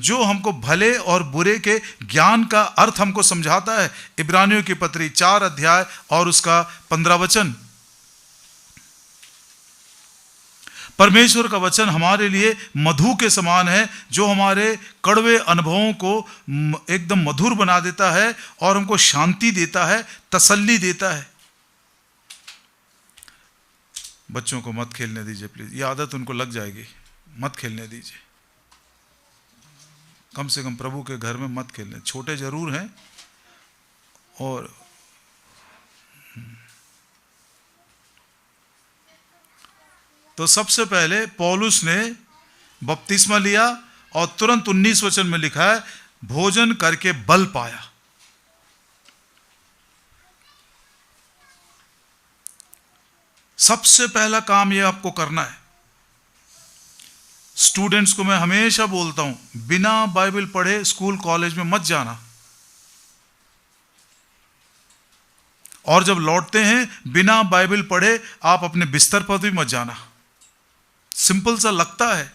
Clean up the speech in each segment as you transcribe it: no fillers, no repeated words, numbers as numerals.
जो हमको भले और बुरे के ज्ञान का अर्थ हमको समझाता है। इब्रानियों की पत्री 4 अध्याय और उसका 15 वचन। परमेश्वर का वचन हमारे लिए मधु के समान है, जो हमारे कड़वे अनुभवों को एकदम मधुर बना देता है और हमको शांति देता है, तसल्ली देता है। बच्चों को मत खेलने दीजिए प्लीज, ये आदत उनको लग जाएगी। मत खेलने दीजिए, कम से कम प्रभु के घर में मत खेलने। छोटे जरूर हैं और तो सबसे पहले पौलुस ने बपतिस्मा लिया और तुरंत 19 वचन में लिखा है भोजन करके बल पाया। सबसे पहला काम यह आपको करना है। स्टूडेंट्स को मैं हमेशा बोलता हूं, बिना बाइबल पढ़े स्कूल कॉलेज में मत जाना, और जब लौटते हैं बिना बाइबल पढ़े आप अपने बिस्तर पर भी मत जाना। सिंपल सा लगता है।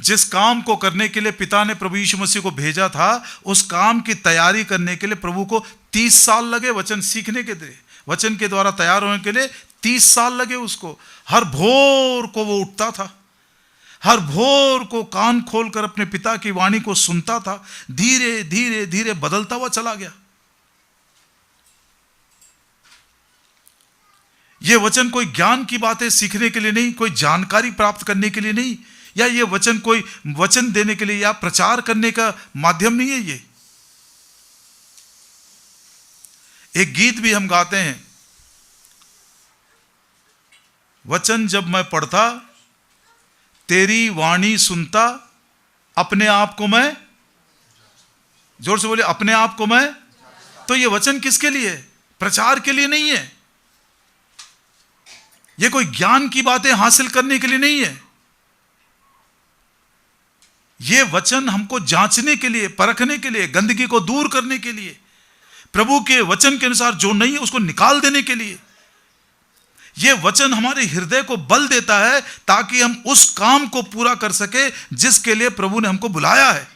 जिस काम को करने के लिए पिता ने प्रभु यीशु मसीह को भेजा था, उस काम की तैयारी करने के लिए प्रभु को 30 साल लगे। वचन सीखने के लिए, वचन के द्वारा तैयार होने के लिए 30 साल लगे उसको। हर भोर को वो उठता था, हर भोर को कान खोलकर अपने पिता की वाणी को सुनता था। धीरे धीरे धीरे बदलता हुआ चला गया। यह वचन कोई ज्ञान की बातें सीखने के लिए नहीं, कोई जानकारी प्राप्त करने के लिए नहीं, या यह वचन कोई वचन देने के लिए या प्रचार करने का माध्यम नहीं है। ये एक गीत भी हम गाते हैं, वचन जब मैं पढ़ता तेरी वाणी सुनता, अपने आप को मैं, जोर से बोले, अपने आप को मैं। तो यह वचन किसके लिए? प्रचार के लिए नहीं है। यह कोई ज्ञान की बातें हासिल करने के लिए नहीं है। यह वचन हमको जांचने के लिए, परखने के लिए, गंदगी को दूर करने के लिए, प्रभु के वचन के अनुसार जो नहीं है उसको निकाल देने के लिए। यह वचन हमारे हृदय को बल देता है ताकि हम उस काम को पूरा कर सके जिसके लिए प्रभु ने हमको बुलाया है।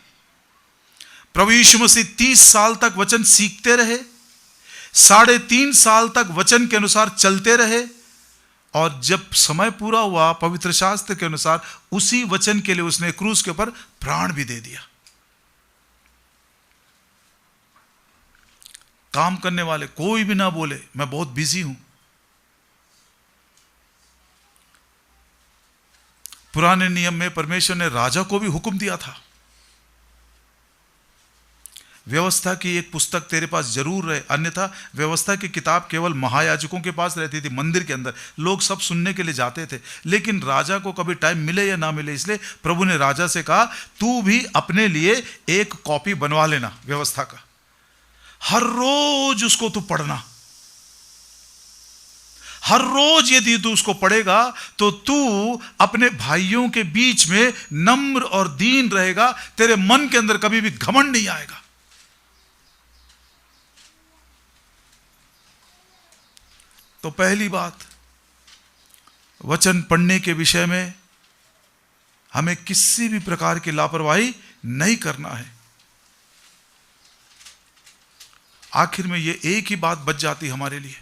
प्रभु यीशु मसीह 30 साल तक वचन सीखते रहे, 3.5 साल तक वचन के अनुसार चलते रहे, और जब समय पूरा हुआ पवित्र शास्त्र के अनुसार उसी वचन के लिए उसने क्रूस के ऊपर प्राण भी दे दिया। काम करने वाले कोई भी ना बोले मैं बहुत बिजी हूं। पुराने नियम में परमेश्वर ने राजा को भी हुक्म दिया था, व्यवस्था की एक पुस्तक तेरे पास जरूर रहे, अन्यथा व्यवस्था की किताब केवल महायाजकों के पास रहती थी। मंदिर के अंदर लोग सब सुनने के लिए जाते थे, लेकिन राजा को कभी टाइम मिले या ना मिले, इसलिए प्रभु ने राजा से कहा तू भी अपने लिए एक कॉपी बनवा लेना व्यवस्था का, हर रोज उसको तू पढ़ना। हर रोज यदि तू उसको पढ़ेगा तो तू अपने भाइयों के बीच में नम्र और दीन रहेगा, तेरे मन के अंदर कभी भी घमंड नहीं आएगा। तो पहली बात, वचन पढ़ने के विषय में हमें किसी भी प्रकार की लापरवाही नहीं करना है। आखिर में ये एक ही बात बच जाती हमारे लिए।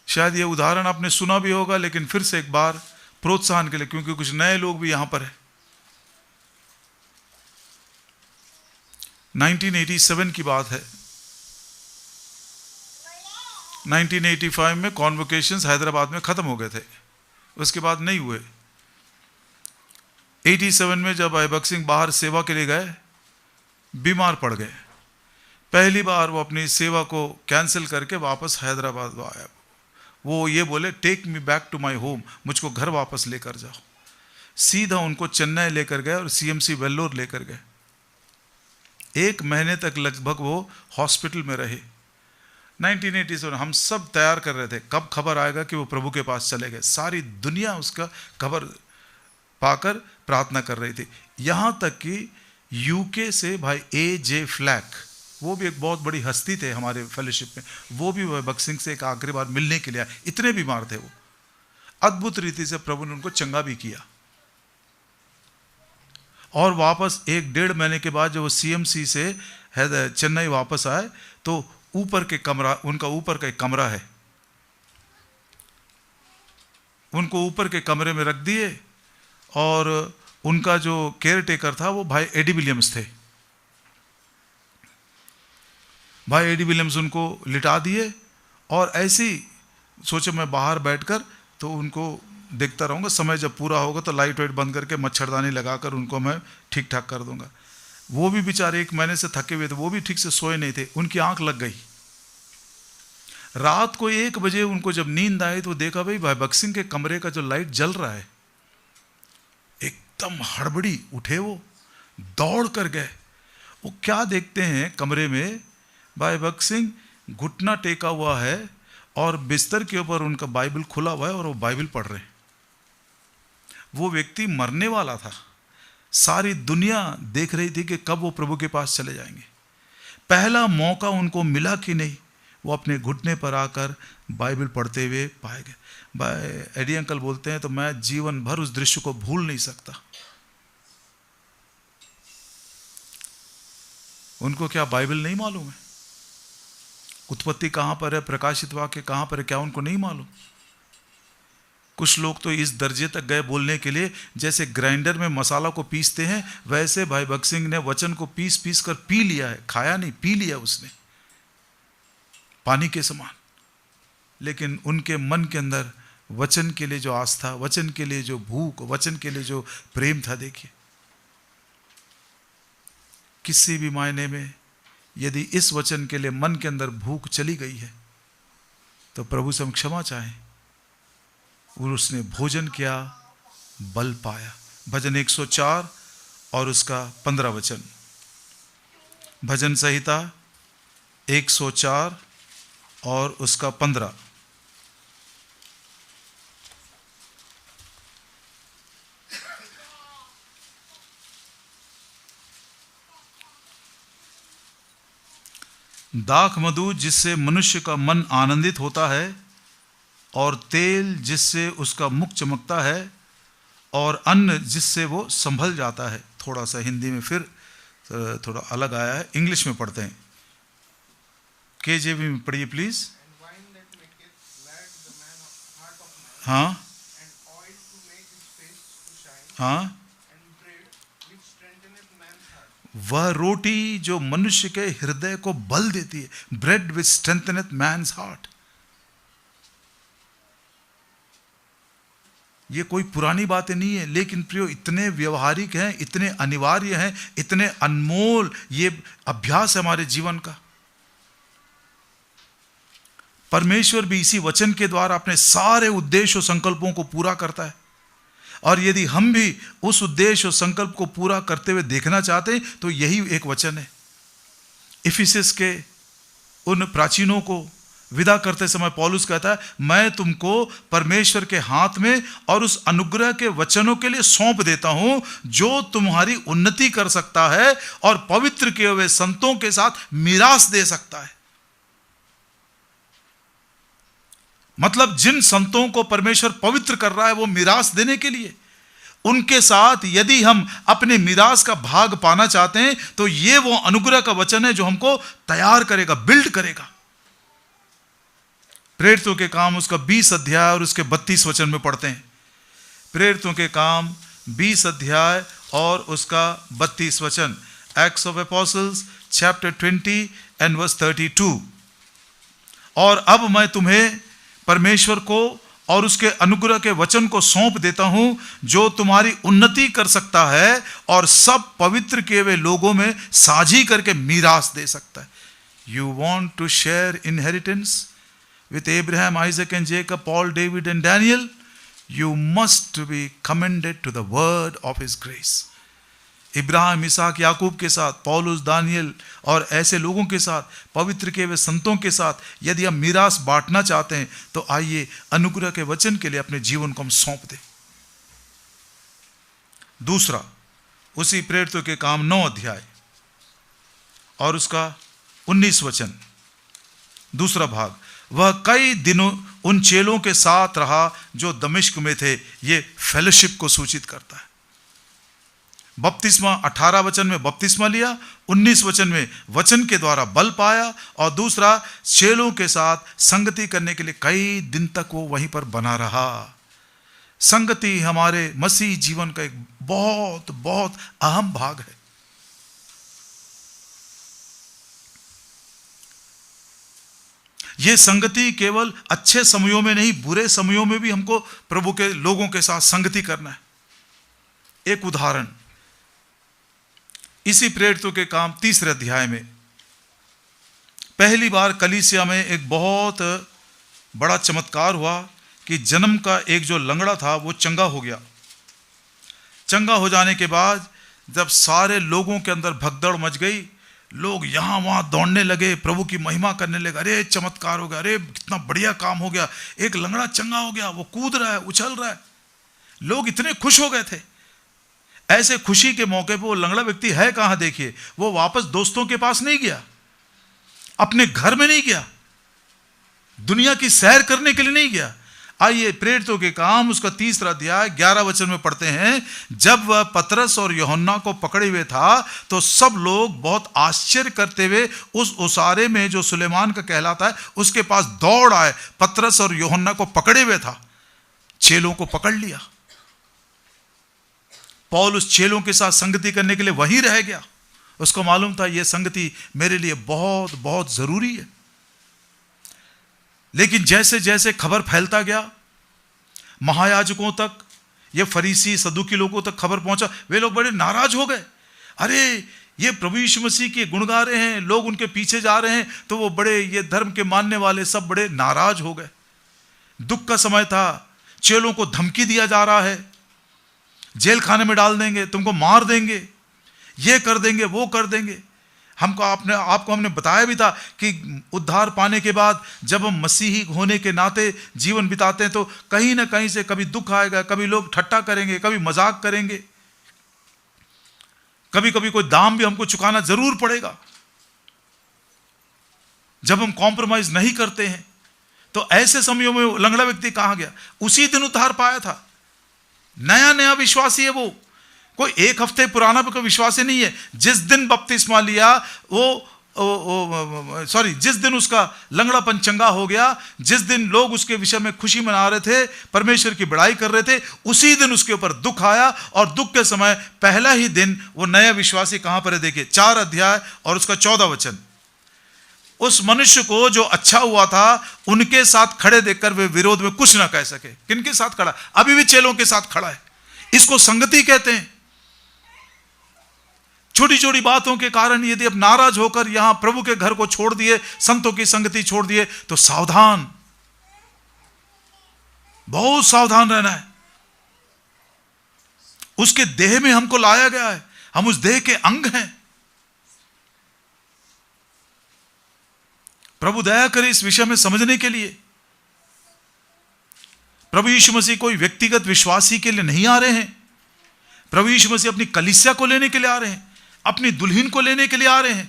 शायद ये उदाहरण आपने सुना भी होगा, लेकिन फिर से एक बार प्रोत्साहन के लिए, क्योंकि कुछ नए लोग भी यहां पर हैं। 1987 की बात है। 1985 में कॉन्वोकेशंस हैदराबाद में खत्म हो गए थे, उसके बाद नहीं हुए। 87 में जब अयबक सिंह बाहर सेवा के लिए गए, बीमार पड़ गए। पहली बार वो अपनी सेवा को कैंसिल करके वापस हैदराबाद आया। वो ये बोले take me back to my home, मुझको घर वापस लेकर जाओ। सीधा उनको चेन्नई लेकर गए और सीएमसी वेल्लोर लेकर गए। 1 महीने तक लगभग वो हॉस्पिटल में रहे। 1987 हम सब तैयार कर रहे थे कब खबर आएगा कि वो प्रभु के पास चले गए। सारी दुनिया उसका खबर पाकर प्रार्थना कर रही थी। यहां तक कि यूके से भाई AJ फ्लैक, वो भी एक बहुत बड़ी हस्ती थे हमारे फेलोशिप में, वो भी अयबक सिंह से एक आखिरी बार मिलने के लिए आए। इतने बीमार थे वो। अद्भुत रीति से प्रभु ने उनको चंगा भी किया। और वापस 1-1.5 महीने के बाद जब वो CMC से चेन्नई वापस आए तो ऊपर के कमरा, उनका ऊपर का एक कमरा है, उनको ऊपर के कमरे में रख दिए और उनका जो केयर टेकर था वो भाई एडी विलियम्स थे। भाई एडी विलियम्स उनको लिटा दिए और ऐसे ही सोचे मैं बाहर बैठकर तो उनको देखता रहूँगा, समय जब पूरा होगा तो लाइट वाइट बंद करके मच्छरदानी लगाकर उनको मैं ठीक ठाक कर दूंगा। वो भी बेचारे 1 महीने से थके हुए थे, वो भी ठीक से सोए नहीं थे, उनकी आंख लग गई। रात को 1 बजे उनको जब नींद आई तो देखा भाई भक्त सिंह के कमरे का जो लाइट जल रहा है। एकदम हड़बड़ी उठे, वो दौड़ कर गए। वो क्या देखते हैं कमरे में, भाई भक्त सिंह घुटना टेका हुआ है और बिस्तर के ऊपर उनका बाइबल खुला हुआ है और वो बाइबल पढ़ रहे हैं। वो व्यक्ति मरने वाला था, सारी दुनिया देख रही थी कि कब वो प्रभु के पास चले जाएंगे। पहला मौका उनको मिला कि नहीं, वो अपने घुटने पर आकर बाइबल पढ़ते हुए पाए गए। भाई एडी अंकल बोलते हैं तो मैं जीवन भर उस दृश्य को भूल नहीं सकता। उनको क्या बाइबल नहीं मालूम है? उत्पत्ति कहां पर है, प्रकाशित वाक्य कहां पर है, क्या उनको नहीं मालूम? कुछ लोग तो इस दर्जे तक गए बोलने के लिए, जैसे ग्राइंडर में मसाला को पीसते हैं वैसे भाई भक्त सिंह ने वचन को पीस पीस कर पी लिया है। खाया नहीं, पी लिया उसने, पानी के समान। लेकिन उनके मन के अंदर वचन के लिए जो आस्था, वचन के लिए जो भूख, वचन के लिए जो प्रेम था, देखिए किसी भी मायने में यदि इस वचन के लिए मन के अंदर भूख चली गई है तो प्रभु से हम क्षमा चाहें। और उसने भोजन किया, बल पाया। भजन 104 और उसका 15 वचन। भजन संहिता 104 और उसका 15। दाख मधु जिससे मनुष्य का मन आनंदित होता है और तेल जिससे उसका मुख चमकता है और अन्न जिससे वो संभल जाता है। थोड़ा सा हिंदी में फिर थोड़ा अलग आया है, इंग्लिश में पढ़ते हैं। KJV में पढ़िए प्लीज। हाँ हाँ, वह रोटी जो मनुष्य के हृदय को बल देती है। ब्रेड विच स्ट्रेंथनेथ मैन्स हार्ट। ये कोई पुरानी बातें नहीं है, लेकिन प्रियो इतने व्यवहारिक हैं, इतने अनिवार्य हैं, इतने अनमोल ये अभ्यास है हमारे जीवन का। परमेश्वर भी इसी वचन के द्वारा अपने सारे उद्देश्य और संकल्पों को पूरा करता है। और यदि हम भी उस उद्देश्य और संकल्प को पूरा करते हुए देखना चाहते हैं तो यही एक वचन है। इफिसस के उन प्राचीनों को विदा करते समय पौलुस कहता है, मैं तुमको परमेश्वर के हाथ में और उस अनुग्रह के वचनों के लिए सौंप देता हूं जो तुम्हारी उन्नति कर सकता है और पवित्र किए हुए संतों के साथ मीरास दे सकता है। मतलब जिन संतों को परमेश्वर पवित्र कर रहा है वो मीरास देने के लिए, उनके साथ यदि हम अपने मीरास का भाग पाना चाहते हैं तो ये वो अनुग्रह का वचन है जो हमको तैयार करेगा, बिल्ड करेगा। प्रेरितों के काम उसका 20 अध्याय और उसके 32 वचन में पढ़ते हैं। प्रेरितों के काम 20 अध्याय और उसका 32 वचन। Acts of apostles chapter 20 and verse 32। और अब मैं तुम्हें परमेश्वर को और उसके अनुग्रह के वचन को सौंप देता हूं जो तुम्हारी उन्नति कर सकता है और सब पवित्र किए हुए लोगों में साझी करके मीरास दे सकता है। You want to share inheritance with Abraham, Isaac and Jacob, Paul, David and Daniel, you must be commended to the word of his grace. इब्राहिम, इसहाक, याकूब के साथ, पौलुस, दानियल और ऐसे लोगों के साथ, पवित्र के वे संतों के साथ यदि हम मीरास बांटना चाहते हैं तो आइए अनुग्रह के वचन के लिए अपने जीवन को हम सौंप दें। दूसरा, उसी प्रेरितों के काम 9 अध्याय और उसका 19 वचन, दूसरा भाग। वह कई दिनों उन चेलों के साथ रहा जो दमिश्क में थे। ये फेलोशिप को सूचित करता है। बपतिस्मा 18 वचन में बपतिस्मा लिया, 19 वचन में वचन के द्वारा बल पाया, और दूसरा चेलों के साथ संगति करने के लिए कई दिन तक वो वहीं पर बना रहा। संगति हमारे मसीह जीवन का एक बहुत बहुत अहम भाग है। यह संगति केवल अच्छे समयों में नहीं, बुरे समयों में भी हमको प्रभु के लोगों के साथ संगति करना है। एक उदाहरण, इसी प्रेरितों के काम 3 अध्याय में पहली बार कलीसिया में एक बहुत बड़ा चमत्कार हुआ कि जन्म का एक जो लंगड़ा था वो चंगा हो गया। चंगा हो जाने के बाद जब सारे लोगों के अंदर भगदड़ मच गई, लोग यहां वहां दौड़ने लगे, प्रभु की महिमा करने लगे। अरे चमत्कार हो गया, अरे कितना बढ़िया काम हो गया, एक लंगड़ा चंगा हो गया, वो कूद रहा है, उछल रहा है। लोग इतने खुश हो गए थे। ऐसे खुशी के मौके पर वो लंगड़ा व्यक्ति है कहां? देखिए, वो वापस दोस्तों के पास नहीं गया, अपने घर में नहीं गया, दुनिया की सैर करने के लिए नहीं गया। आइए प्रेरितों के काम उसका 3 अध्याय 11 वचन में पढ़ते हैं। जब वह पतरस और यूहन्ना को पकड़े हुए था तो सब लोग बहुत आश्चर्य करते हुए उस उसारे में जो सुलेमान का कहलाता है उसके पास दौड़ आए। पतरस और यूहन्ना को पकड़े हुए था, चेलों को पकड़ लिया। पौल उस चेलों के साथ संगति करने के लिए वहीं रह गया। उसको मालूम था यह संगति मेरे लिए बहुत बहुत जरूरी है। लेकिन जैसे जैसे खबर फैलता गया, महायाजकों तक, ये फरीसी सदुकी लोगों तक खबर पहुंचा, वे लोग बड़े नाराज हो गए। अरे ये प्रभु यीशु मसीह के गुण गा रहे हैं, लोग उनके पीछे जा रहे हैं, तो वो बड़े, ये धर्म के मानने वाले सब बड़े नाराज हो गए। दुख का समय था, चेलों को धमकी दिया जा रहा है, जेल खाने में डाल देंगे, तुमको मार देंगे, ये कर देंगे, वो कर देंगे। आपको हमने बताया भी था कि उद्धार पाने के बाद जब हम मसीही होने के नाते जीवन बिताते हैं तो कहीं ना कहीं से कभी दुख आएगा, कभी लोग ठट्टा करेंगे, कभी मजाक करेंगे, कभी कभी कोई दाम भी हमको चुकाना जरूर पड़ेगा। जब हम कॉम्प्रोमाइज नहीं करते हैं तो ऐसे समयों में लंगड़ा व्यक्ति कहां गया? उसी दिन उद्धार पाया था। नया नया विश्वासी है वो, कोई 1 हफ्ते पुराना भी कोई विश्वासी नहीं है। जिस दिन बपतिस्मा लिया जिस दिन उसका लंगड़ापन चंगा हो गया, जिस दिन लोग उसके विषय में खुशी मना रहे थे, परमेश्वर की बड़ाई कर रहे थे, उसी दिन उसके ऊपर दुख आया। और दुख के समय पहला ही दिन वो नया विश्वासी कहां पर है? देखिए 4 अध्याय और उसका 14 वचन। उस मनुष्य को जो अच्छा हुआ था उनके साथ खड़े देखकर वे विरोध में कुछ ना कह सके। किनके साथ खड़ा? अभी भी चेलों के साथ खड़ा है। इसको संगति कहते हैं। छोटी छोटी बातों के कारण यदि अब नाराज होकर यहां प्रभु के घर को छोड़ दिए, संतों की संगति छोड़ दिए, तो सावधान, बहुत सावधान रहना है। उसके देह में हमको लाया गया है, हम उस देह के अंग हैं। प्रभु दया करे इस विषय में समझने के लिए। प्रभु यीशु मसीह कोई व्यक्तिगत विश्वासी के लिए नहीं आ रहे हैं। प्रभु यीशु मसीह अपनी कलीसिया को लेने के लिए आ रहे हैं, अपनी दुल्हन को लेने के लिए आ रहे हैं।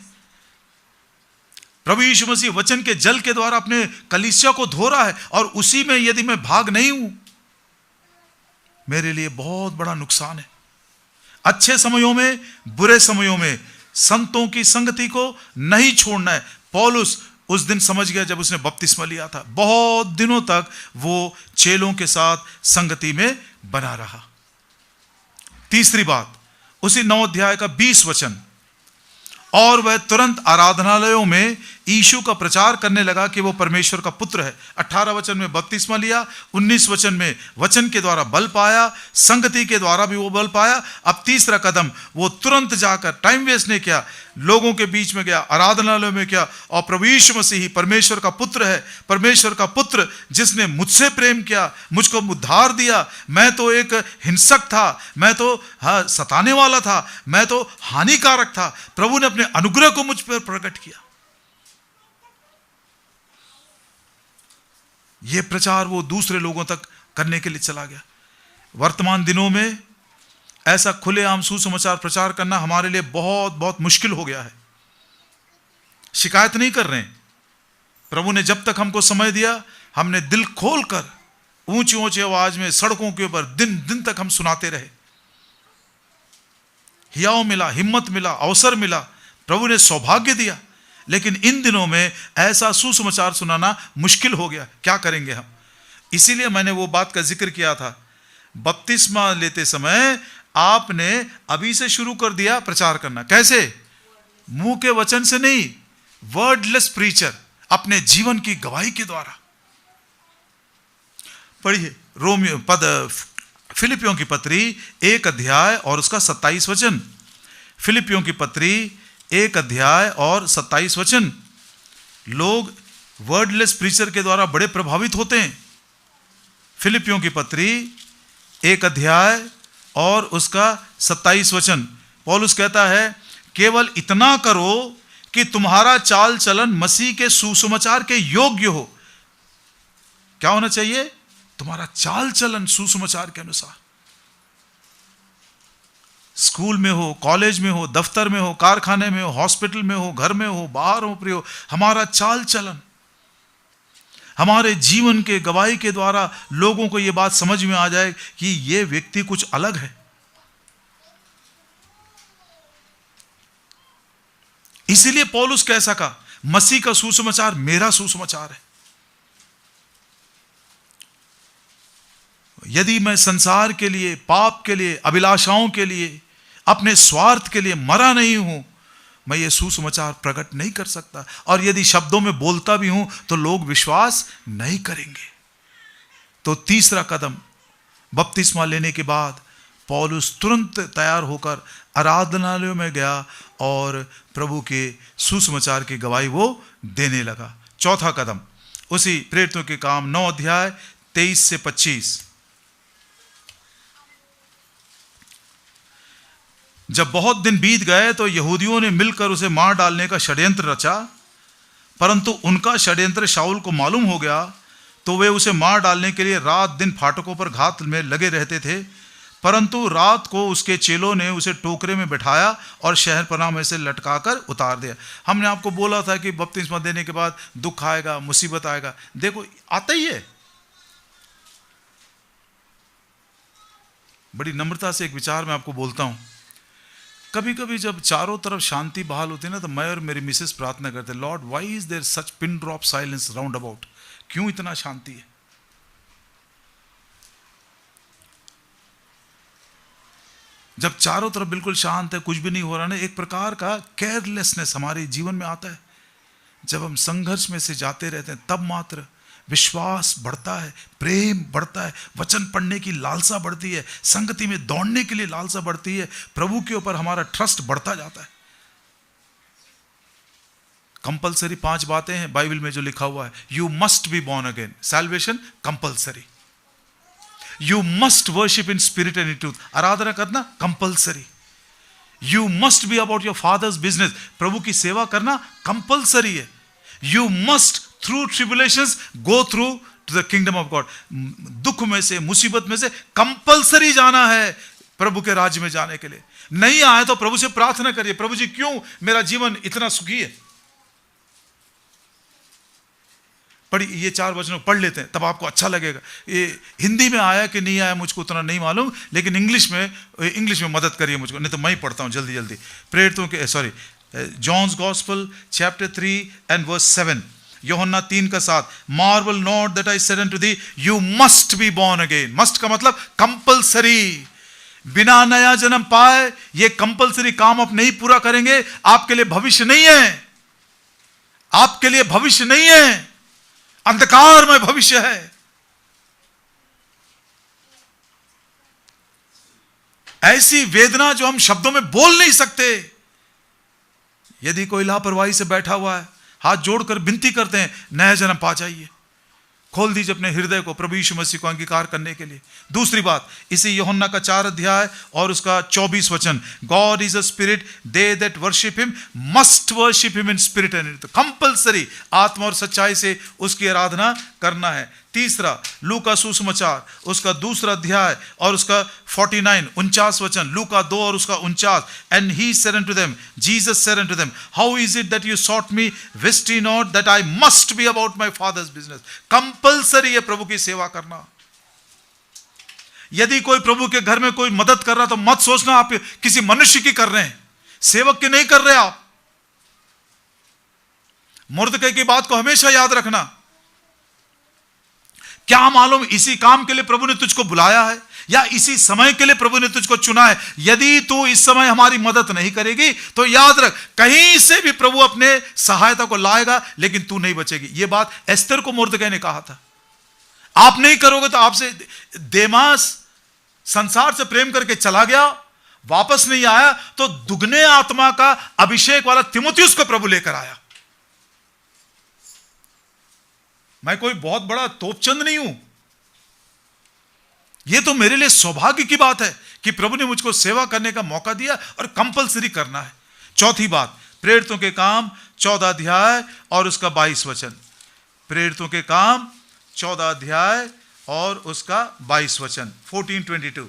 प्रभु यीशु मसीह वचन के जल के द्वारा अपने कलीसिया को धो रहा है, और उसी में यदि मैं भाग नहीं हूं, मेरे लिए बहुत बड़ा नुकसान है। अच्छे समयों में, बुरे समयों में संतों की संगति को नहीं छोड़ना है। पौलुस उस दिन समझ गया जब उसने बपतिस्मा लिया था। बहुत दिनों तक वो चेलों के साथ संगति में बना रहा। तीसरी बात, उसी 9 अध्याय का 20 वचन। और वह तुरंत आराधनालयों में यीशु का प्रचार करने लगा कि वो परमेश्वर का पुत्र है। 18 वचन में बपतिस्मा लिया, 19 वचन में वचन के द्वारा बल पाया, संगति के द्वारा भी वो बल पाया। अब तीसरा कदम, वो तुरंत जाकर, टाइम वेस्ट नहीं किया, लोगों के बीच में गया, आराधनालय में किया, और प्रभु यीशु मसीह ही परमेश्वर का पुत्र है, परमेश्वर का पुत्र जिसने मुझसे प्रेम किया, मुझको उद्धार दिया। मैं तो एक हिंसक था, मैं तो सताने वाला था, मैं तो हानिकारक था, प्रभु ने अपने अनुग्रह को मुझ पर प्रकट किया। यह प्रचार वो दूसरे लोगों तक करने के लिए चला गया। वर्तमान दिनों में ऐसा खुलेआम सुसमाचार प्रचार करना हमारे लिए बहुत बहुत मुश्किल हो गया है। शिकायत नहीं कर रहे हैं, प्रभु ने जब तक हमको समय दिया, हमने दिल खोलकर ऊंची ऊंची आवाज में सड़कों के ऊपर दिन दिन तक हम सुनाते रहे। हियाव मिला, हिम्मत मिला, अवसर मिला, प्रभु ने सौभाग्य दिया। लेकिन इन दिनों में ऐसा सुसमाचार सुनाना मुश्किल हो गया, क्या करेंगे हम? इसीलिए मैंने वो बात का जिक्र किया था, बपतिस्मा लेते समय आपने अभी से शुरू कर दिया प्रचार करना। कैसे? मुंह के वचन से नहीं, वर्डलेस प्रीचर, अपने जीवन की गवाही के द्वारा। पढ़िए फिलिपियों की पत्री 1 अध्याय और उसका 27 वचन। फिलिपियों की पत्री 1 अध्याय और 27 वचन। लोग वर्डलेस प्रीचर के द्वारा बड़े प्रभावित होते हैं। फिलिपियों की पत्री 1 अध्याय और उसका 27 वचन। पौलुस कहता है, केवल इतना करो कि तुम्हारा चाल चलन मसीह के सुसमाचार के योग्य हो। क्या होना चाहिए? तुम्हारा चाल चलन सुसमाचार के अनुसार। स्कूल में हो, कॉलेज में हो, दफ्तर में हो, कारखाने में हो, हॉस्पिटल में हो, घर में हो, बाहर हो, प्रियो, हमारा चाल चलन हमारे जीवन के गवाही के द्वारा लोगों को यह बात समझ में आ जाए कि यह व्यक्ति कुछ अलग है। इसीलिए पौलुस कैसा कहा, मसीह का सुसमाचार मेरा सुसमाचार है। यदि मैं संसार के लिए, पाप के लिए, अभिलाषाओं के लिए, अपने स्वार्थ के लिए मरा नहीं हूं, मैं ये सुसमाचार प्रकट नहीं कर सकता। और यदि शब्दों में बोलता भी हूं तो लोग विश्वास नहीं करेंगे। तो तीसरा कदम, बपतिस्मा लेने के बाद पौलुस तुरंत तैयार होकर आराधनालयों में गया और प्रभु के सुसमाचार की गवाही वो देने लगा। चौथा कदम, उसी प्रेरितों के काम 9 अध्याय 23 से 25। जब बहुत दिन बीत गए तो यहूदियों ने मिलकर उसे मार डालने का षड्यंत्र रचा, परंतु उनका षड्यंत्र शाऊल को मालूम हो गया, तो वे उसे मार डालने के लिए रात दिन फाटकों पर घात में लगे रहते थे। परंतु रात को उसके चेलों ने उसे टोकरे में बैठाया और शहरपनाह में से लटकाकर उतार दिया। हमने आपको बोला था कि बपतिस्मा देने के बाद दुख आएगा, मुसीबत आएगा। देखो, आता ही है। बड़ी नम्रता से एक विचार मैं आपको बोलता हूं। कभी कभी जब चारों तरफ शांति बहाल होती है ना, तो मैं और मेरी मिसेस प्रार्थना करते, Lord why is there such pin drop silence round about? क्यों इतना शांति है? जब चारों तरफ बिल्कुल शांत है, कुछ भी नहीं हो रहा ना, एक प्रकार का केयरलेसनेस हमारे जीवन में आता है। जब हम संघर्ष में से जाते रहते हैं, तब मात्र विश्वास बढ़ता है, प्रेम बढ़ता है, वचन पढ़ने की लालसा बढ़ती है, संगति में दौड़ने के लिए लालसा बढ़ती है, प्रभु के ऊपर हमारा ट्रस्ट बढ़ता जाता है। कंपलसरी 5 बातें हैं बाइबल में जो लिखा हुआ है। You must be born again, salvation compulsory. You must worship in spirit and in truth, आराधना करना compulsory. You must be about your father's business, प्रभु की सेवा करना कंपलसरी है। You must through tribulations go through to the kingdom of God, दुख में से, मुसीबत में से कंपलसरी जाना है प्रभु के राज्य में जाने के लिए। नहीं आए तो प्रभु से प्रार्थना करिए, प्रभु जी क्यों मेरा जीवन इतना सुखी है? पढ़ी, ये 4 वचनों पढ़ लेते हैं, तब आपको अच्छा लगेगा। ये हिंदी में आया कि नहीं आया मुझको उतना नहीं मालूम, लेकिन इंग्लिश में मदद करिए मुझको, नहीं तो मैं ही पढ़ता हूं जल्दी जल्दी। प्रेरितों के John's gospel chapter 3 and verse 7, यूहन्ना 3 का 7, marvel not that I said unto thee you must be born again. Must का मतलब कंपलसरी, बिना नया जन्म पाए ये कंपलसरी काम आप नहीं पूरा करेंगे, आपके लिए भविष्य नहीं है, आपके लिए भविष्य नहीं है, अंधकार में भविष्य है। ऐसी वेदना जो हम शब्दों में बोल नहीं सकते। यदि कोई लापरवाही से बैठा हुआ है, हाथ जोड़कर विनती करते हैं, नया जन्म पा जाइए, खोल दीजिए अपने हृदय को प्रभु यीशु मसीह को अंगीकार करने के लिए। दूसरी बात, इसी यूहन्ना का 4 अध्याय और उसका 24 वचन, God is a spirit, they that worship him must worship him in spirit and truth. Compulsory आत्मा और सच्चाई से उसकी आराधना करना है। तीसरा, लूका सुसमाचार उसका 2 अध्याय और उसका 49 वचन, लूका 2 और उसका 49, and he said unto them, Jesus said unto them, how is it that you sought me, wist you not that I must be about my father's business. Compulsory है प्रभु की सेवा करना। यदि कोई प्रभु के घर में कोई मदद कर रहा तो मत सोचना आप किसी मनुष्य की कर रहे हैं, सेवक की नहीं कर रहे आप। मुर्दकै की बात को हमेशा याद रखना। क्या मालूम इसी काम के लिए प्रभु ने तुझको बुलाया है, या इसी समय के लिए प्रभु ने तुझको चुना है। यदि तू इस समय हमारी मदद नहीं करेगी तो याद रख, कहीं से भी प्रभु अपने सहायता को लाएगा, लेकिन तू नहीं बचेगी। यह बात एस्तर को मुर्दकै ने कहा था, आप नहीं करोगे तो आपसे। देमास संसार से प्रेम करके चला गया, वापस नहीं आया, तो दुगने आत्मा का अभिषेक वाला तिमुथियुस को प्रभु लेकर आया। मैं कोई बहुत बड़ा तोपचंद नहीं हूं, यह तो मेरे लिए सौभाग्य की बात है कि प्रभु ने मुझको सेवा करने का मौका दिया और कंपलसरी करना है। चौथी बात, प्रेरितों के काम 14 अध्याय और उसका 22 वचन। प्रेरितों के काम 14 अध्याय और उसका 22 वचन, 14:22,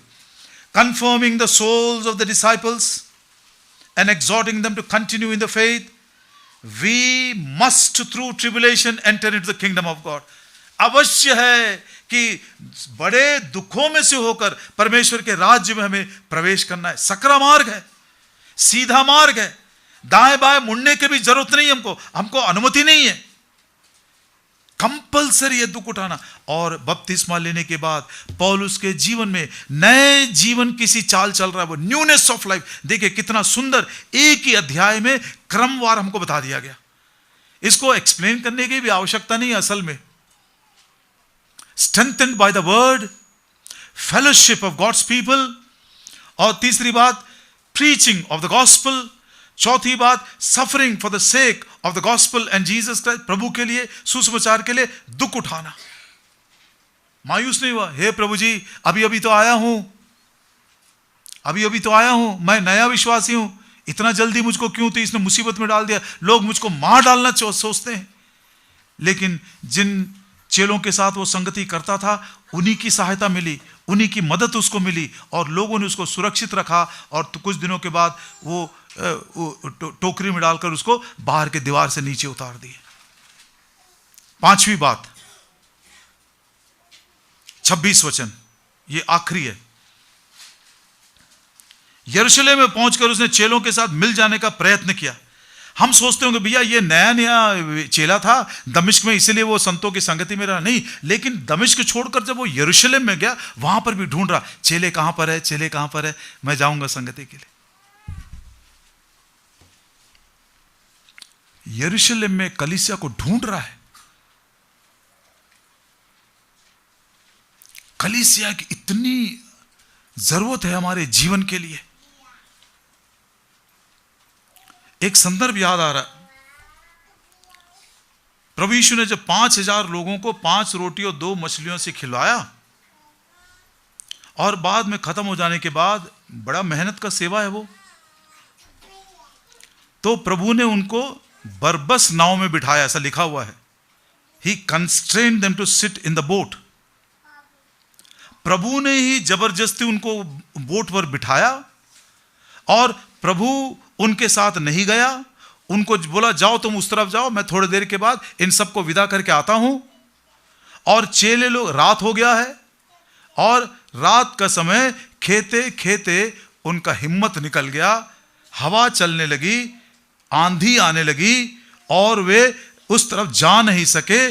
confirming the souls of the disciples and exhorting them to continue in the faith, we must through tribulation enter into the kingdom of God। अवश्य है कि बड़े दुखों में से होकर परमेश्वर के राज्य में हमें प्रवेश करना है। सकरा मार्ग है, सीधा मार्ग है, दाएं बाएं मुड़ने की भी जरूरत नहीं हमको अनुमति नहीं है। कंपलसरी है दुख उठाना। और बपतिस्मा लेने के बाद पौलुस के जीवन में नए जीवन किसी चाल चल रहा है, वो न्यूनेस ऑफ लाइफ। देखिए कितना सुंदर, एक ही अध्याय में क्रमवार हमको बता दिया गया। इसको एक्सप्लेन करने की भी आवश्यकता नहीं है असल में। Strengthened by the word, fellowship of God's people, और तीसरी बात प्रीचिंग ऑफ द गॉस्पेल, चौथी बात suffering for the sake of the gospel and Jesus Christ, प्रभु के लिए, सुसमाचार के लिए दुख उठाना। मायूस नहीं हुआ, हे प्रभु जी अभी अभी तो आया हूं, मैं नया विश्वासी हूं, इतना जल्दी मुझको क्यों तो इसने मुसीबत में डाल दिया, लोग मुझको मार डालना सोचते हैं। लेकिन जिन चेलों के साथ वो संगति करता था, उन्हीं की सहायता मिली, उन्हीं की मदद उसको मिली, और लोगों ने उसको सुरक्षित रखा। और तो कुछ दिनों के बाद वो टोकरी में डालकर उसको बाहर के दीवार से नीचे उतार दिए। पांचवी बात, 26 वचन, ये आखिरी है। यरूशलेम में पहुंचकर उसने चेलों के साथ मिल जाने का प्रयत्न किया। हम सोचते होंगे भैया ये नया चेला था दमिश्क में, इसीलिए वो संतों की संगति में रहा। नहीं, लेकिन दमिश्क छोड़कर जब वो यरूशलेम में गया, वहां पर भी ढूंढ रहा, चेले कहां पर है, मैं जाऊंगा संगति के लिए। यरूशलेम में कलीसिया को ढूंढ रहा है। कलीसिया की इतनी जरूरत है हमारे जीवन के लिए। एक संदर्भ याद आ रहा, प्रभु यीशु ने जब 5000 लोगों को 5 रोटी और 2 मछलियों से खिलवाया, और बाद में खत्म हो जाने के बाद, बड़ा मेहनत का सेवा है वो, तो प्रभु ने उनको बरबस नाव में बिठाया, ऐसा लिखा हुआ है। He constrained them to sit in the boat। प्रभु ने ही जबरदस्ती उनको बोट पर बिठाया, और प्रभु उनके साथ नहीं गया, उनको बोला जाओ तुम उस तरफ जाओ, मैं थोड़ी देर के बाद इन सबको विदा करके आता हूं। और चेले लोग, रात हो गया है, और रात का समय, खेते खेते उनका हिम्मत निकल गया, हवा चलने लगी, आंधी आने लगी, और वे उस तरफ जा नहीं सके।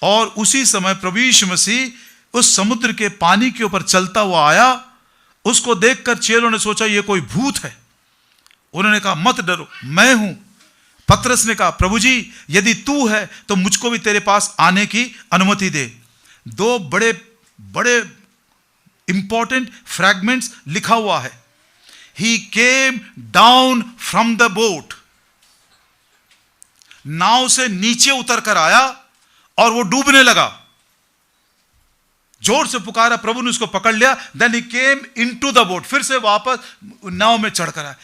और उसी समय प्रभु यीशु मसीह उस समुद्र के पानी के ऊपर चलता हुआ आया। उसको देखकर चेलों ने सोचा ये कोई भूत है। उन्होंने कहा मत डरो, मैं हूं। पतरस ने कहा प्रभु जी यदि तू है तो मुझको भी तेरे पास आने की अनुमति दे। 2 बड़े बड़े इंपॉर्टेंट फ्रैगमेंट्स लिखा हुआ है। He came down from the boat, नाव से नीचे उतर कर आया और वो डूबने लगा। जोर से पुकारा, प्रभु ने उसको पकड़ लिया। Then he came into the boat, फिर से वापस नाव में चढ़कर आया।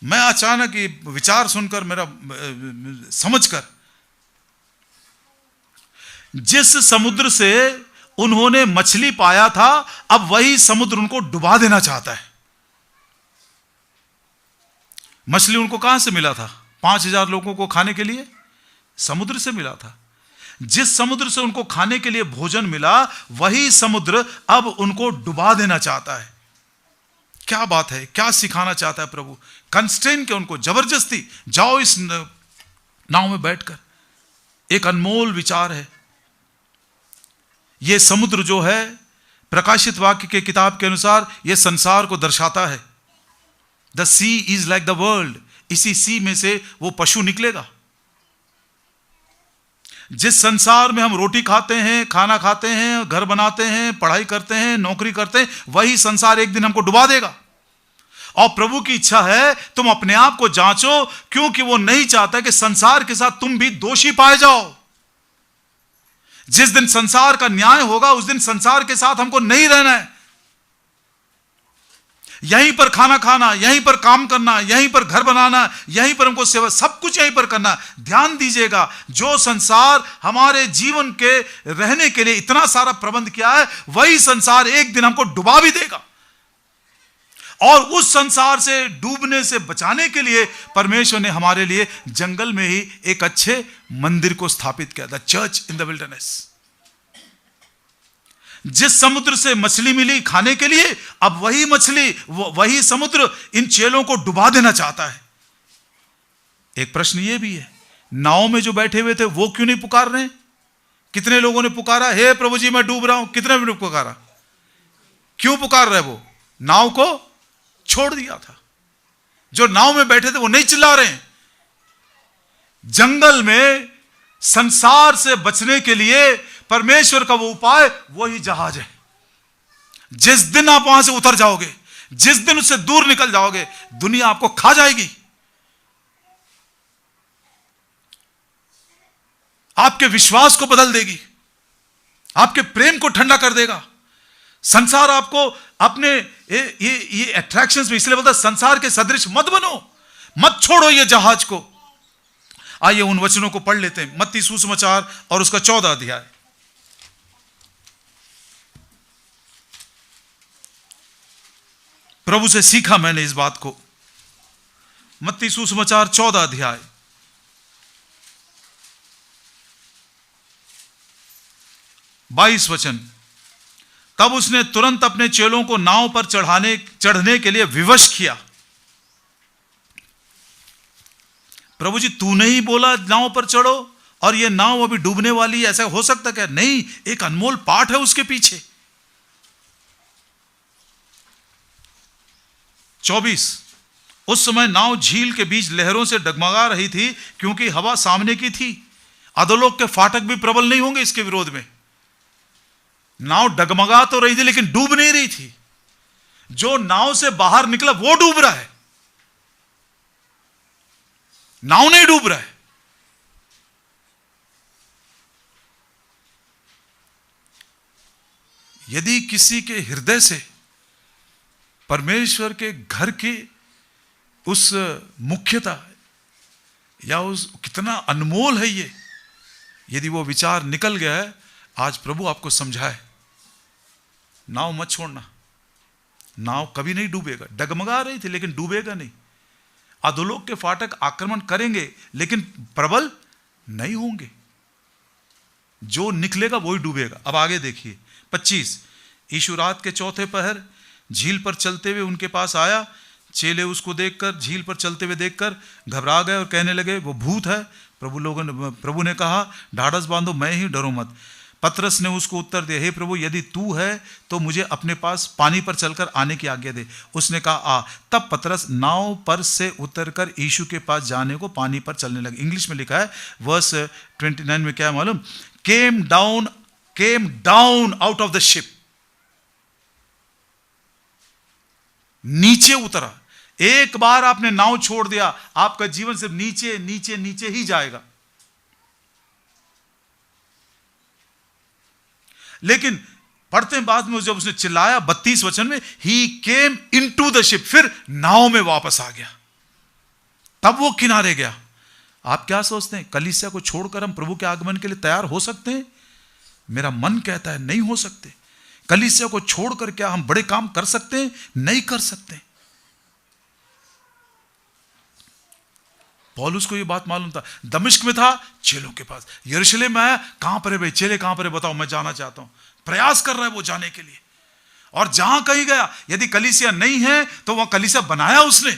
मैं अचानक ये विचार सुनकर, मेरा समझकर, जिस समुद्र से उन्होंने मछली पाया था, अब वही समुद्र उनको डुबा देना चाहता है। मछली उनको कहां से मिला था? 5,000 लोगों को खाने के लिए समुद्र से मिला था। जिस समुद्र से उनको खाने के लिए भोजन मिला, वही समुद्र अब उनको डुबा देना चाहता है। क्या बात है, क्या सिखाना चाहता है प्रभु? कंस्ट्रेन के उनको जबरदस्ती, जाओ इस नाव में बैठकर। एक अनमोल विचार है। यह समुद्र जो है, प्रकाशित वाक्य के किताब के अनुसार यह संसार को दर्शाता है। The sea is like the world. इसी सी में से वो पशु निकलेगा। जिस संसार में हम रोटी खाते हैं, खाना खाते हैं, घर बनाते हैं, पढ़ाई करते हैं, नौकरी करते हैं, वही संसार एक दिन हमको डुबा देगा। और प्रभु की इच्छा है तुम अपने आप को जांचो, क्योंकि वो नहीं चाहता कि संसार के साथ तुम भी दोषी पाए जाओ। जिस दिन संसार का न्याय होगा, उस दिन संसार के साथ हमको नहीं रहना है। यहीं पर खाना खाना, यहीं पर काम करना, यहीं पर घर बनाना, यहीं पर हमको सेवा, सब कुछ यहीं पर करना। ध्यान दीजिएगा, जो संसार हमारे जीवन के रहने के लिए इतना सारा प्रबंध किया है, वही संसार एक दिन हमको डुबा भी देगा। और उस संसार से डूबने से बचाने के लिए परमेश्वर ने हमारे लिए जंगल में ही एक अच्छे मंदिर को स्थापित किया, the church in the wilderness. जिस समुद्र से मछली मिली खाने के लिए, अब वही मछली, वही समुद्र इन चेलों को डुबा देना चाहता है। एक प्रश्न यह भी है, नाव में जो बैठे हुए थे वो क्यों नहीं पुकार रहे? कितने लोगों ने पुकारा, हे प्रभु जी मैं डूब रहा हूं? कितने ने पुकारा? क्यों पुकार रहे? वो नाव को छोड़ दिया था। जो नाव में बैठे थे वो नहीं चिल्ला रहे हैं। जंगल में संसार से बचने के लिए परमेश्वर का वो उपाय, वही जहाज है। जिस दिन आप वहां से उतर जाओगे, जिस दिन उससे दूर निकल जाओगे, दुनिया आपको खा जाएगी। आपके विश्वास को बदल देगी, आपके प्रेम को ठंडा कर देगा। संसार आपको अपने ये अट्रैक्शंस में, इसलिए बोलता है संसार के सदृश मत बनो, मत छोड़ो ये जहाज को। आइए उन वचनों को पढ़ लेते हैं। मत्ती सुसमाचार और उसका 14 अध्याय। प्रभु से सीखा मैंने इस बात को। मत्ती सुसमाचार 14 अध्याय, बाईस वचन। तब उसने तुरंत अपने चेलों को नाव पर चढ़ने के लिए विवश किया। प्रभु जी तूने ही बोला नाव पर चढ़ो, और यह नाव अभी डूबने वाली है, ऐसा हो सकता क्या? नहीं, एक अनमोल पाठ है उसके पीछे। 24। उस समय नाव झील के बीच लहरों से डगमगा रही थी, क्योंकि हवा सामने की थी। अधोलोक के फाटक भी प्रबल नहीं होंगे इसके विरोध में। नाव डगमगा तो रही थी, लेकिन डूब नहीं रही थी। जो नाव से बाहर निकला वो डूब रहा है, नाव नहीं डूब रहा है। यदि किसी के हृदय से परमेश्वर के घर की उस मुख्यता या उस कितना अनमोल है ये, यदि वो विचार निकल गया है, आज प्रभु आपको समझाए, नाव मत छोड़ना। नाव कभी नहीं डूबेगा। डगमगा रही थी लेकिन डूबेगा नहीं। अधोलोक के फाटक आक्रमण करेंगे लेकिन प्रबल नहीं होंगे। जो निकलेगा वही डूबेगा। अब आगे देखिए 25। यीशु रात के चौथे पहर झील पर चलते हुए उनके पास आया। चेले उसको देखकर, झील पर चलते हुए देखकर घबरा गए और कहने लगे वो भूत है। प्रभु ने कहा ढाढ़स बांधो, मैं ही, डरो मत। पतरस ने उसको उत्तर दिया, हे प्रभु यदि तू है तो मुझे अपने पास पानी पर चलकर आने की आज्ञा दे। उसने कहा आ। तब पतरस नाव पर से उतरकर यीशु के पास जाने को पानी पर चलने लगे। इंग्लिश में लिखा है वर्स 29 में, क्या है मालूम? Came down out of the ship. नीचे उतरा। एक बार आपने नाव छोड़ दिया, आपका जीवन सिर्फ नीचे नीचे नीचे ही जाएगा। लेकिन पढ़ते हैं बाद में, जब उसने चिल्लाया 32 वचन में, ही केम इनटू द शिप, फिर नाव में वापस आ गया, तब वो किनारे गया। आप क्या सोचते हैं, कलीसिया को छोड़कर हम प्रभु के आगमन के लिए तैयार हो सकते हैं? मेरा मन कहता है नहीं हो सकते। कलीसिया को छोड़कर क्या हम बड़े काम कर सकते हैं? नहीं कर सकते। पौलुस को यह बात मालूम था। दमिश्क में था, चेलों के पास। यरूशलेम में आया, कहां पर है भाई? चेले कहां पर है? बताओ, मैं जाना चाहता हूं। प्रयास कर रहा है वो जाने के लिए। और जहां कहीं गया, यदि कलीसिया नहीं है तो वह कलीसिया बनाया उसने।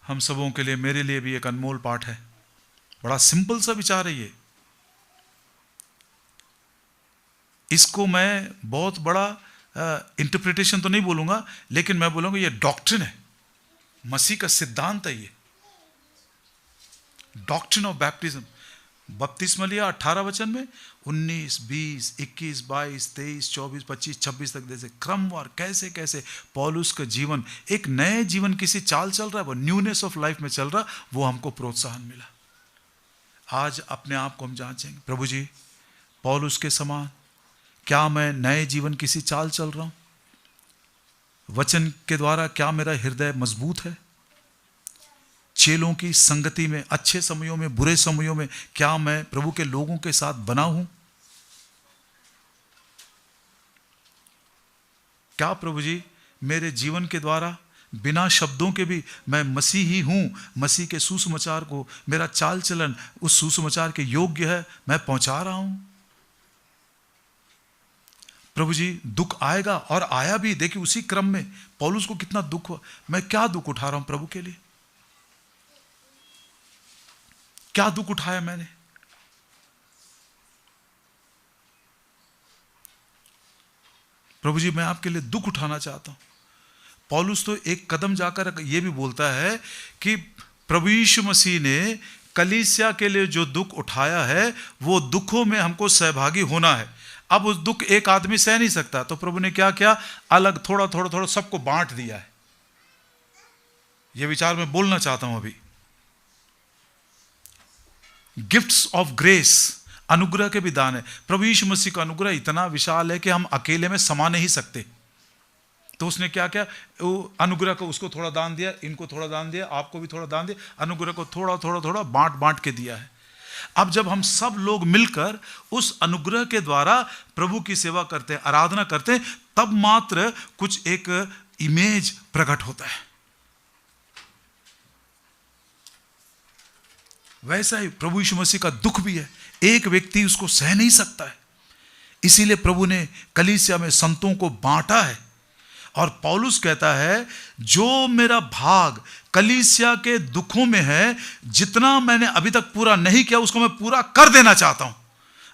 हम सबों के लिए, मेरे लिए भी एक अनमोल पाठ है। बड़ा सिंपल सा विचार है ये। इसको मैं बहुत बड़ा इंटरप्रिटेशन तो नहीं बोलूंगा, लेकिन मैं बोलूंगा ये डॉक्ट्रिन है, मसीह का सिद्धांत है ये। Doctrine of baptism. बपतिस्मा लिया 18 वचन में, 19, 20, 21, 22, 23, 24, 25, 26 तक जैसे क्रमवार कैसे कैसे पौलुस का जीवन, एक नए जीवन किसी चाल चल रहा है, वो न्यूनेस ऑफ लाइफ में चल रहा, वो हमको प्रोत्साहन मिला। आज अपने आप को हम जांचेंगे, प्रभु जी पौलुस के समान क्या मैं नए जीवन किसी चाल चल रहा हूं? वचन के द्वारा क्या मेरा हृदय मजबूत है? चेलों की संगति में, अच्छे समयों में, बुरे समयों में क्या मैं प्रभु के लोगों के साथ बना हूं? क्या प्रभु जी मेरे जीवन के द्वारा बिना शब्दों के भी मैं मसीही हूं? मसीह के सुसमाचार को, मेरा चाल चलन उस सुसमाचार के योग्य है, मैं पहुंचा रहा हूं? प्रभु जी दुख आएगा, और आया भी। देखिए उसी क्रम में पौलुस को कितना दुख हुआ। मैं क्या दुख उठा रहा हूं प्रभु के लिए? क्या दुख उठाया मैंने? प्रभु जी मैं आपके लिए दुख उठाना चाहता हूं। पौलुस तो एक कदम जाकर यह भी बोलता है कि प्रभु यीशु मसीह ने कलीसिया के लिए जो दुख उठाया है, वो दुखों में हमको सहभागी होना है। अब उस दुख एक आदमी सह नहीं सकता, तो प्रभु ने क्या किया? अलग थोड़ा थोड़ा थोड़ा सबको बांट दिया है। यह विचार मैं बोलना चाहता हूं अभी। गिफ्ट्स ऑफ ग्रेस, अनुग्रह के भी दान है। प्रभु यीशु मसीह का अनुग्रह इतना विशाल है कि हम अकेले में समा नहीं सकते। तो उसने क्या किया? वो अनुग्रह को उसको थोड़ा दान दिया, इनको थोड़ा दान दिया, आपको भी थोड़ा दान दिया, अनुग्रह को थोड़ा थोड़ा थोड़ा बांट बांट के दिया है। अब जब हम सब लोग मिलकर उस अनुग्रह के द्वारा प्रभु की सेवा करते हैं, आराधना करते हैं, तब मात्र कुछ एक इमेज प्रकट होता है। वैसा ही प्रभु यीशु मसीह का दुख भी है। एक व्यक्ति उसको सह नहीं सकता है, इसीलिए प्रभु ने कलीसिया में संतों को बांटा है। और पौलुस कहता है जो मेरा भाग कलीसिया के दुखों में है, जितना मैंने अभी तक पूरा नहीं किया उसको मैं पूरा कर देना चाहता हूं।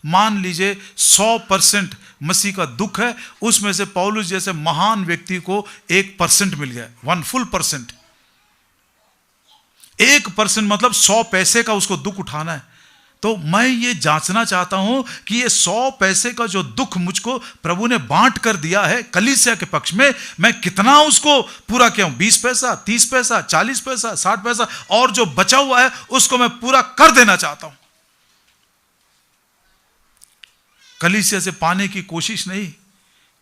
मान लीजिए 100% मसीह का दुख है, उसमें से पौलुस जैसे महान व्यक्ति को 1% मिल गया, 1 फुल परसेंट। 1% मतलब 100 पैसे का उसको दुख उठाना है। तो मैं ये जांचना चाहता हूं कि ये 100 पैसे का जो दुख मुझको प्रभु ने बांट कर दिया है कलीसिया के पक्ष में, मैं कितना उसको पूरा किया हूं? 20 पैसा, 30 पैसा, 40 पैसा, 60 पैसा, और जो बचा हुआ है उसको मैं पूरा कर देना चाहता हूं। कलीसिया से पाने की कोशिश नहीं,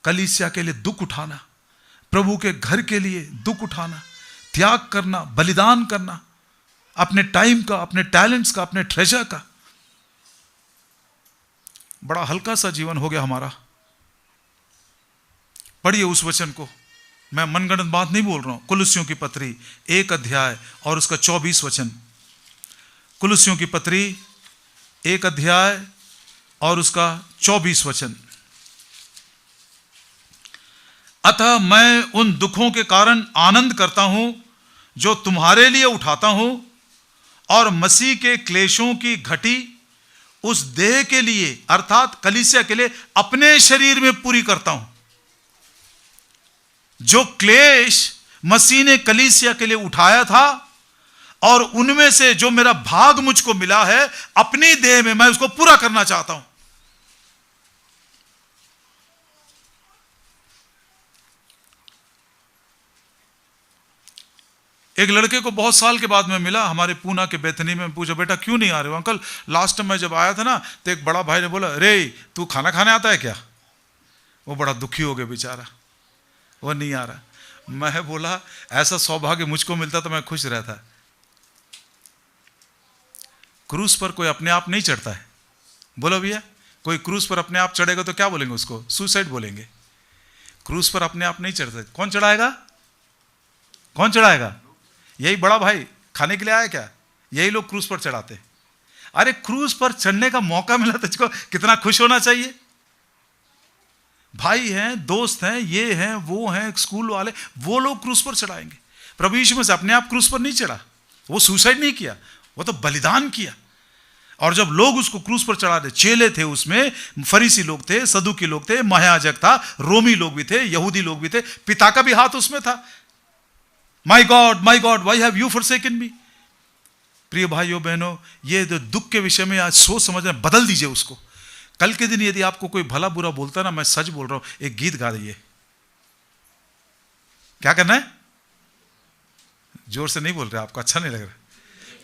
कलीसिया के लिए दुख उठाना, प्रभु के घर के लिए दुख उठाना, त्याग करना, बलिदान करना, अपने टाइम का, अपने टैलेंट्स का, अपने ट्रेजर का। बड़ा हल्का सा जीवन हो गया हमारा। पढ़िए उस वचन को, मैं मनगढ़ंत बात नहीं बोल रहा हूं। कुलुस्सियों की पत्री 1 अध्याय और उसका 24 वचन। कुलुस्सियों की पत्री 1 अध्याय और उसका 24 वचन। अतः मैं उन दुखों के कारण आनंद करता हूं जो तुम्हारे लिए उठाता हूं, और मसीह के क्लेशों की घटी उस देह के लिए, अर्थात कलीसिया के लिए, अपने शरीर में पूरी करता हूं। जो क्लेश मसीह ने कलीसिया के लिए उठाया था, और उनमें से जो मेरा भाग मुझको मिला है अपनी देह में, मैं उसको पूरा करना चाहता हूं। एक लड़के को बहुत साल के बाद में मिला, हमारे पूना के बेथनी में। पूछा बेटा क्यों नहीं आ रहे हो? अंकल लास्ट टाइम मैं जब आया था ना, तो एक बड़ा भाई ने बोला रे तू खाना खाने आता है क्या? वो बड़ा दुखी हो गया बेचारा, वो नहीं आ रहा। मैं बोला ऐसा सौभाग्य मुझको मिलता तो मैं खुश रहता। क्रूस पर कोई अपने आप नहीं चढ़ता है। बोलो भैया, कोई क्रूस पर अपने आप चढ़ेगा तो क्या बोलेंगे उसको? सुसाइड बोलेंगे। क्रूस पर अपने आप नहीं चढ़ते। कौन चढ़ाएगा? कौन चढ़ाएगा? यही बड़ा भाई खाने के लिए आया क्या? यही लोग क्रूस पर चढ़ाते। अरे क्रूस पर चढ़ने का मौका मिला तुझको, कितना खुश होना चाहिए। भाई हैं, दोस्त हैं, ये हैं, वो हैं, स्कूल वाले, वो लोग क्रूस पर चढ़ाएंगे। प्रभु यीशु मसीह अपने आप क्रूस पर नहीं चढ़ा, वो सुसाइड नहीं किया, वो तो बलिदान किया। और जब लोग उसको क्रूस पर चढ़ा दे, चेले थे उसमें, फरीसी लोग थे, सदुकी लोग थे, महायाजक था, रोमी लोग भी थे, यहूदी लोग भी थे, पिता का भी हाथ उसमें था। My God why have you forsaken me. प्रिय भाइयों बहनों, ये जो दुख के विषय में आज सोच समझना, बदल दीजिए उसको। कल के दिन यदि आपको कोई भला बुरा बोलता ना, मैं सच बोल रहा हूं, एक गीत गा दीजिए। क्या करना है? जोर से नहीं बोल रहे, आपको अच्छा नहीं लग रहा।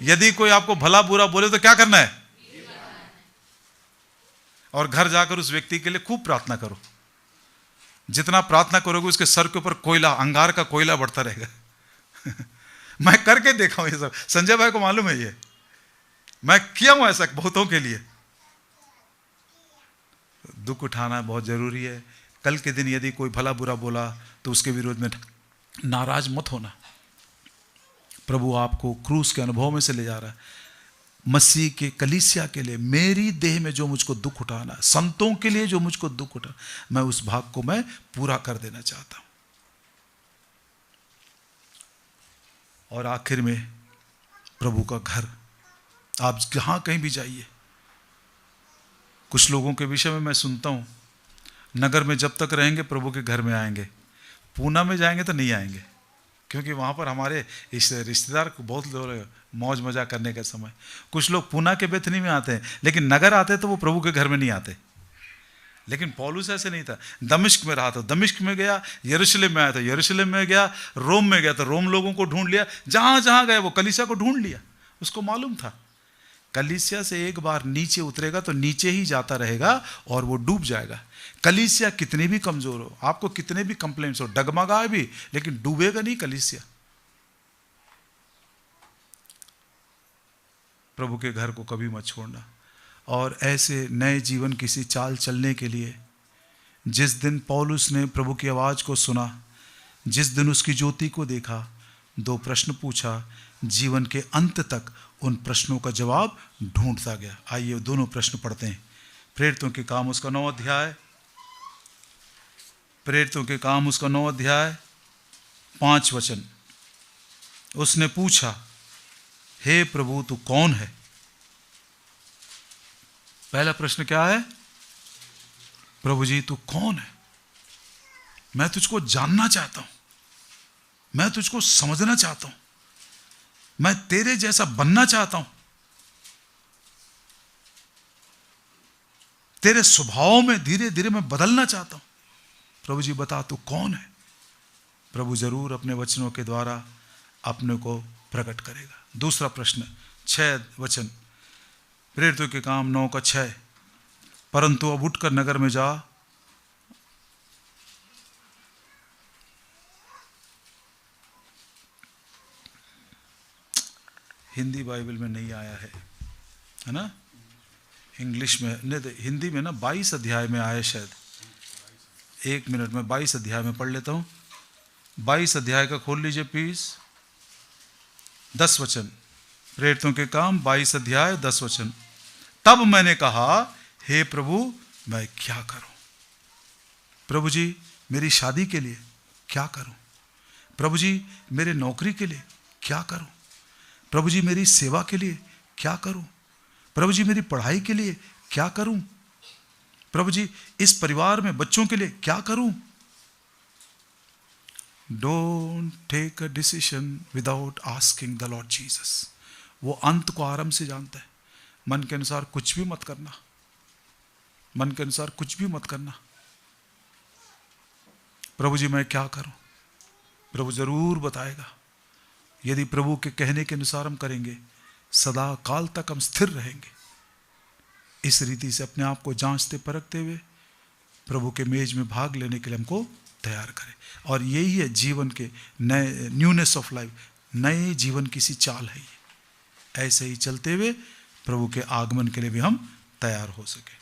यदि कोई आपको भला बुरा बोले तो क्या करना है? और घर जाकर उस व्यक्ति के लिए खूब प्रार्थना करो। जितना प्रार्थना करोगे उसके सर के ऊपर कोयला, अंगार का कोयला बढ़ता रहेगा। मैं करके देखा हूं ये सब, संजय भाई को मालूम है ये, मैं किया हूं ऐसा बहुतों के लिए। दुख उठाना बहुत जरूरी है। कल के दिन यदि कोई भला बुरा बोला तो उसके विरोध में नाराज मत होना। प्रभु आपको क्रूस के अनुभव में से ले जा रहा है। मसीह के कलीसिया के लिए, मेरी देह में जो मुझको दुख उठाना, संतों के लिए जो मुझको दुख उठा, मैं उस भाग को मैं पूरा कर देना चाहता हूं। और आखिर में प्रभु का घर, आप जहां कहीं भी जाइए, कुछ लोगों के विषय में मैं सुनता हूं, नगर में जब तक रहेंगे प्रभु के घर में आएंगे, पूना में जाएंगे तो नहीं आएंगे, क्योंकि वहाँ पर हमारे इस रिश्तेदार को बहुत लोग मौज मजा करने का समय। कुछ लोग पूना के बेथनी में आते हैं, लेकिन नगर आते तो वो प्रभु के घर में नहीं आते। लेकिन पौलुस ऐसे नहीं था। दमिश्क में रहा तो दमिश्क में गया, यरूशलेम में आया तो यरूशलेम में गया, रोम में गया तो रोम लोगों को ढूंढ लिया, जहाँ जहाँ गए वो कलीसिया को ढूंढ लिया। उसको मालूम था कलीसिया से एक बार नीचे उतरेगा तो नीचे ही जाता रहेगा और वो डूब जाएगा। कलीसिया कितनी भी कमजोर हो, आपको कितने भी कंप्लेंट्स हो, डगमगाए भी, लेकिन डूबेगा नहीं कलीसिया। प्रभु के घर को कभी मत छोड़ना। और ऐसे नए जीवन किसी चाल चलने के लिए, जिस दिन पौलुस ने प्रभु की आवाज़ को सुना, जिस दिन उसकी ज्योति को देखा, 2 प्रश्न पूछा, जीवन के अंत तक उन प्रश्नों का जवाब ढूंढता गया। आइए दोनों प्रश्न पढ़ते हैं। प्रेरितों के काम उसका 9 अध्याय, प्रेरितों के काम उसका 9 अध्याय 5 वचन। उसने पूछा, हे प्रभु तू कौन है? पहला प्रश्न क्या है? प्रभु जी तू कौन है? मैं तुझको जानना चाहता हूं, मैं तुझको समझना चाहता हूं, मैं तेरे जैसा बनना चाहता हूं, तेरे स्वभाव में धीरे धीरे मैं बदलना चाहता हूं। प्रभु जी बता तू कौन है? प्रभु जरूर अपने वचनों के द्वारा अपने को प्रकट करेगा। दूसरा प्रश्न 6 वचन, प्रेरितों के काम 9 का 6। परंतु अब उठकर नगर में जा, हिंदी बाइबल में नहीं आया है ना, इंग्लिश में नहीं, हिंदी में ना 22 अध्याय में आया शायद। 1 मिनट में 22 अध्याय में पढ़ लेता हूँ। 22 अध्याय का खोल लीजिए प्लीज। 10 वचन, प्रेरितों के काम 22 अध्याय 10 वचन। तब मैंने कहा, हे प्रभु मैं क्या करूं? प्रभु जी मेरी शादी के लिए क्या करूं? प्रभु जी मेरे नौकरी के लिए क्या करूं? प्रभु जी मेरी सेवा के लिए क्या करूं? प्रभु जी मेरी पढ़ाई के लिए क्या करूं? प्रभु जी इस परिवार में बच्चों के लिए क्या करूं? Don't take a decision without asking the Lord Jesus. वो अंत को आरंभ से जानता है। मन के अनुसार कुछ भी मत करना, मन के अनुसार कुछ भी मत करना। प्रभु जी मैं क्या करूं? प्रभु जरूर बताएगा। यदि प्रभु के कहने के अनुसार हम करेंगे, सदा काल तक हम स्थिर रहेंगे। इस रीति से अपने आप को जांचते परखते हुए प्रभु के मेज में भाग लेने के लिए हमको तैयार करें। और यही है जीवन के नए, न्यूनेस ऑफ लाइफ, नए जीवन की सी चाल है ये। ऐसे ही चलते हुए प्रभु के आगमन के लिए भी हम तैयार हो सके।